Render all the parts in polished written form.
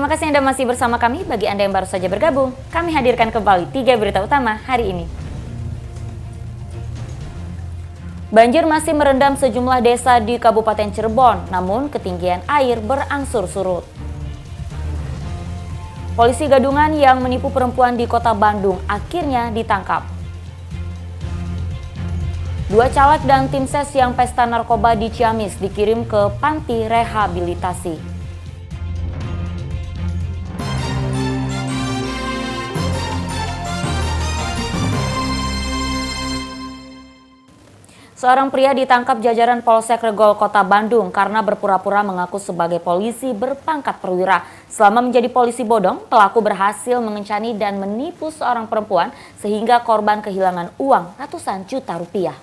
Terima kasih Anda masih bersama kami. Bagi Anda yang baru saja bergabung, kami hadirkan kembali 3 berita utama hari ini. Banjir masih merendam sejumlah desa di Kabupaten Cirebon, namun ketinggian air berangsur surut. Polisi gadungan yang menipu perempuan di Kota Bandung akhirnya ditangkap. 2 caleg dan tim ses yang pesta narkoba di Ciamis dikirim ke panti rehabilitasi. Seorang pria ditangkap jajaran Polsek Regol Kota Bandung karena berpura-pura mengaku sebagai polisi berpangkat perwira. Selama menjadi polisi bodong, pelaku berhasil mengencani dan menipu seorang perempuan sehingga korban kehilangan uang ratusan juta rupiah.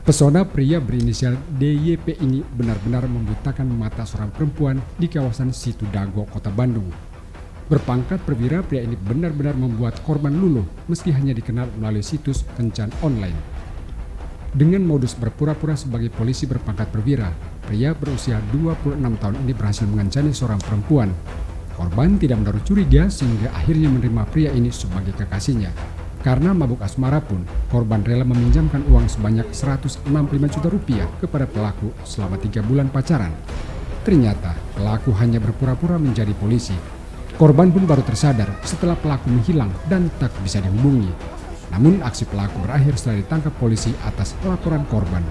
Pesona pria berinisial DYP ini benar-benar membutakan mata seorang perempuan di kawasan Situ Dago, Kota Bandung. Berpangkat perwira, pria ini benar-benar membuat korban luluh meski hanya dikenal melalui situs kencan online. Dengan modus berpura-pura sebagai polisi berpangkat perwira, pria berusia 26 tahun ini berhasil mengancani seorang perempuan. Korban tidak menaruh curiga sehingga akhirnya menerima pria ini sebagai kekasihnya. Karena mabuk asmara pun, korban rela meminjamkan uang sebanyak 165 juta rupiah kepada pelaku selama 3 bulan pacaran. Ternyata pelaku hanya berpura-pura menjadi polisi. Korban pun baru tersadar setelah pelaku menghilang dan tak bisa dihubungi. Namun aksi pelaku berakhir setelah ditangkap polisi atas laporan korban.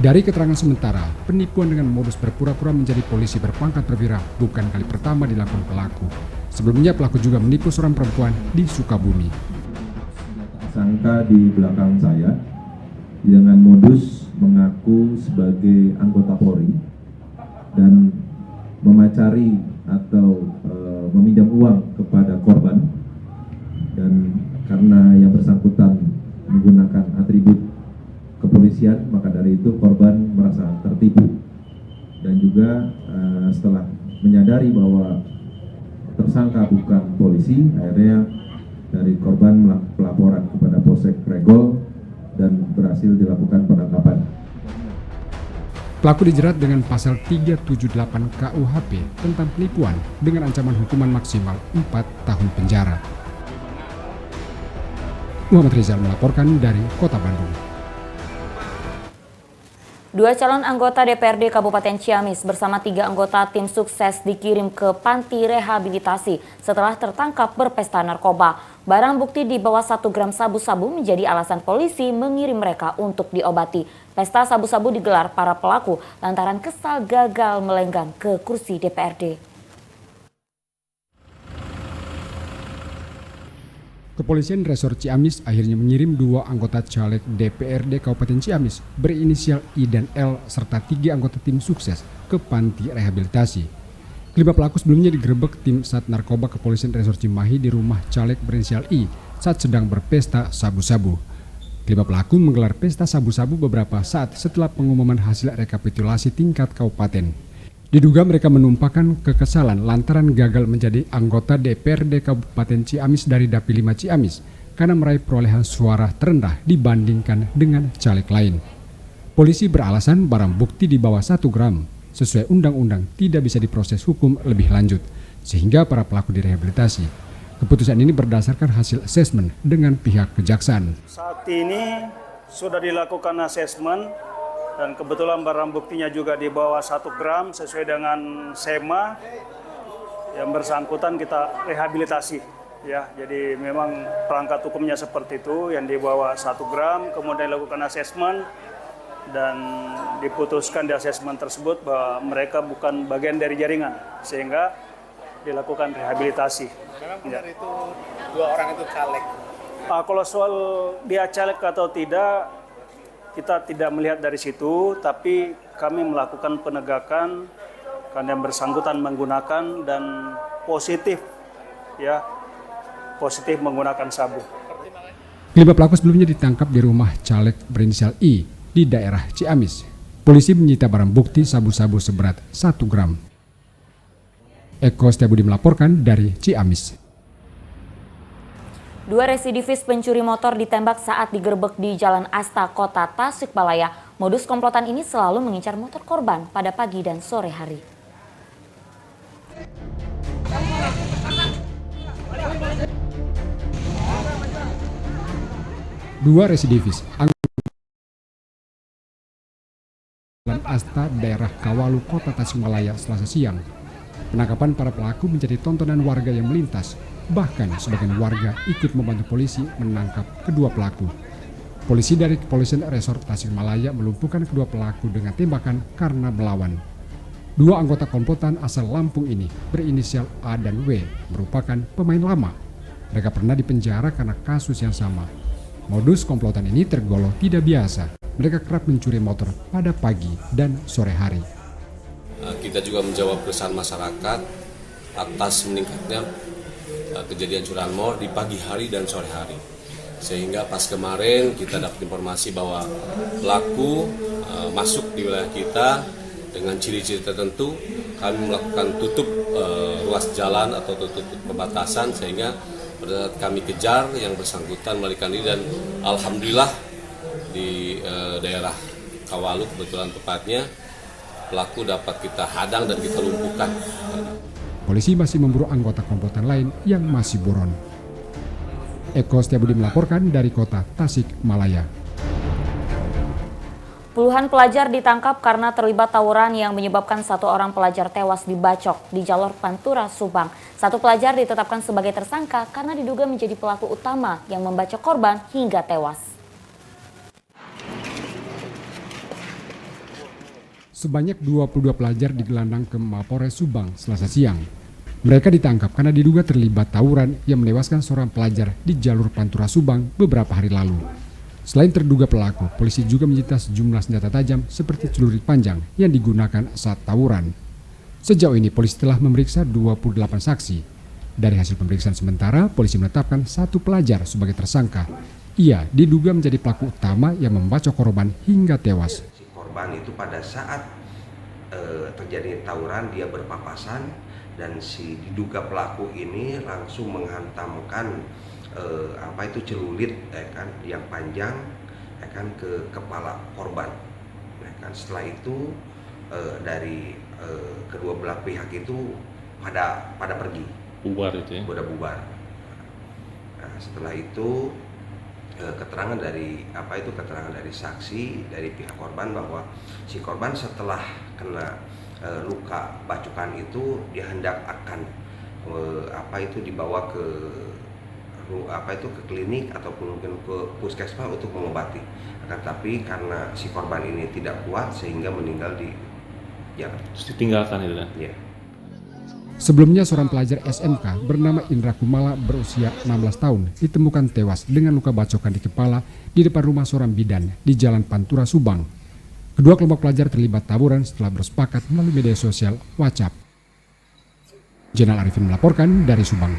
Dari keterangan sementara, penipuan dengan modus berpura-pura menjadi polisi berpangkat perwira bukan kali pertama dilakukan pelaku. Sebelumnya pelaku juga menipu seorang perempuan di Sukabumi. Sangka di belakang saya dengan modus mengaku sebagai anggota Polri dan memacari atau meminjam uang kepada korban, dan karena yang bersangkutan menggunakan atribut kepolisian, maka dari itu korban merasa tertipu dan juga setelah menyadari bahwa tersangka bukan polisi, akhirnya dari korban melakukan pelaporan kepada Polsek Regol dan berhasil dilakukan penangkapan. Pelaku dijerat dengan pasal 378 KUHP tentang penipuan dengan ancaman hukuman maksimal 4 tahun penjara. Muhammad Rizal melaporkan dari Kota Bandung. 2 calon anggota DPRD Kabupaten Ciamis bersama 3 anggota tim sukses dikirim ke panti rehabilitasi setelah tertangkap berpesta narkoba. Barang bukti di bawah 1 gram sabu-sabu menjadi alasan polisi mengirim mereka untuk diobati. Pesta sabu-sabu digelar para pelaku lantaran kesal gagal melenggang ke kursi DPRD. Kepolisian Resor Ciamis akhirnya mengirim 2 anggota caleg DPRD Kabupaten Ciamis berinisial I dan L serta 3 anggota tim sukses ke panti rehabilitasi. 5 pelaku sebelumnya digerebek tim Sat Narkoba Kepolisian Resor Cimahi di rumah caleg berinisial I saat sedang berpesta sabu-sabu. 5 pelaku menggelar pesta sabu-sabu beberapa saat setelah pengumuman hasil rekapitulasi tingkat kabupaten. Diduga mereka menumpahkan kekesalan lantaran gagal menjadi anggota DPRD Kabupaten Ciamis dari Dapil 5 Ciamis karena meraih perolehan suara terendah dibandingkan dengan caleg lain. Polisi beralasan barang bukti di bawah 1 gram sesuai undang-undang tidak bisa diproses hukum lebih lanjut sehingga para pelaku direhabilitasi. Keputusan ini berdasarkan hasil asesmen dengan pihak kejaksaan. Saat ini sudah dilakukan asesmen dan kebetulan barang buktinya juga di bawah 1 gram sesuai dengan SEMA. Yang bersangkutan kita rehabilitasi. Ya, jadi memang perangkat hukumnya seperti itu, yang di bawah 1 gram, kemudian dilakukan asesmen dan diputuskan di asesmen tersebut bahwa mereka bukan bagian dari jaringan, sehingga dilakukan rehabilitasi. Memang benar ya. Itu 2 orang itu caleg. Kalau soal dia caleg atau tidak, kita tidak melihat dari situ, tapi kami melakukan penegakan karena yang bersangkutan menggunakan dan positif menggunakan sabu. 5 pelaku sebelumnya ditangkap di rumah caleg berinisial I di daerah Ciamis. Polisi menyita barang bukti sabu-sabu seberat 1 gram. Eko Setiabudi melaporkan dari Ciamis. 2 Dua residivis pencuri motor ditembak saat digerebek di Jalan Asta, Kota Tasikmalaya. Modus komplotan ini selalu mengincar motor korban pada pagi dan sore hari. Dua residivis Jalan Asta, daerah Kawalu, Kota Tasikmalaya, Selasa siang. Penangkapan para pelaku menjadi tontonan warga yang melintas. Bahkan sebagian warga ikut membantu polisi menangkap kedua pelaku. Polisi dari Kepolisian Resort Tasikmalaya melumpuhkan kedua pelaku dengan tembakan karena melawan. Dua anggota komplotan asal Lampung ini berinisial A dan W merupakan pemain lama. Mereka pernah dipenjara karena kasus yang sama. Modus komplotan ini tergolong tidak biasa. Mereka kerap mencuri motor pada pagi dan sore hari. Kita juga menjawab keresahan masyarakat atas meningkatnya kejadian curian motor di pagi hari dan sore hari. Sehingga pas kemarin kita dapat informasi bahwa pelaku masuk di wilayah kita dengan ciri-ciri tertentu. Kami melakukan tutup ruas jalan atau tutup perbatasan sehingga pada saat kami kejar yang bersangkutan melarikan diri dan alhamdulillah di daerah Kawalu kebetulan tepatnya pelaku dapat kita hadang dan kita lumpuhkan. Polisi masih memburu anggota komplotan lain yang masih buron. Eko Setiabudi melaporkan dari Kota Tasikmalaya. Puluhan pelajar ditangkap karena terlibat tawuran yang menyebabkan satu orang pelajar tewas dibacok di jalur Pantura, Subang. Satu pelajar ditetapkan sebagai tersangka karena diduga menjadi pelaku utama yang membacok korban hingga tewas. Sebanyak 22 pelajar digelandang ke Mapores Subang Selasa siang. Mereka ditangkap karena diduga terlibat tawuran yang menewaskan seorang pelajar di jalur Pantura Subang beberapa hari lalu. Selain terduga pelaku, polisi juga menyita sejumlah senjata tajam seperti celurit panjang yang digunakan saat tawuran. Sejauh ini polisi telah memeriksa 28 saksi. Dari hasil pemeriksaan sementara, polisi menetapkan satu pelajar sebagai tersangka. Ia diduga menjadi pelaku utama yang membacok korban hingga tewas. Si korban itu pada saat terjadi tawuran dia berpapasan dan si diduga pelaku ini langsung menghantamkan celurit yang panjang ke kepala korban. Setelah itu dari kedua belah pihak itu pada pergi. Bubar itu ya? Udah bubar. Nah, setelah itu keterangan dari saksi dari pihak korban bahwa si korban setelah kena luka bacokan itu dia hendak akan dibawa ke klinik ataupun mungkin ke puskesmas untuk mengobati. Tapi karena si korban ini tidak kuat sehingga meninggal di jalan. Terus ditinggalkan itu kan? Ya. Sebelumnya seorang pelajar SMK bernama Indra Kumala berusia 16 tahun ditemukan tewas dengan luka bacokan di kepala di depan rumah seorang bidan di Jalan Pantura, Subang. Kedua kelompok pelajar terlibat tawuran setelah bersepakat melalui media sosial WhatsApp. Jenal Arifin melaporkan dari Subang.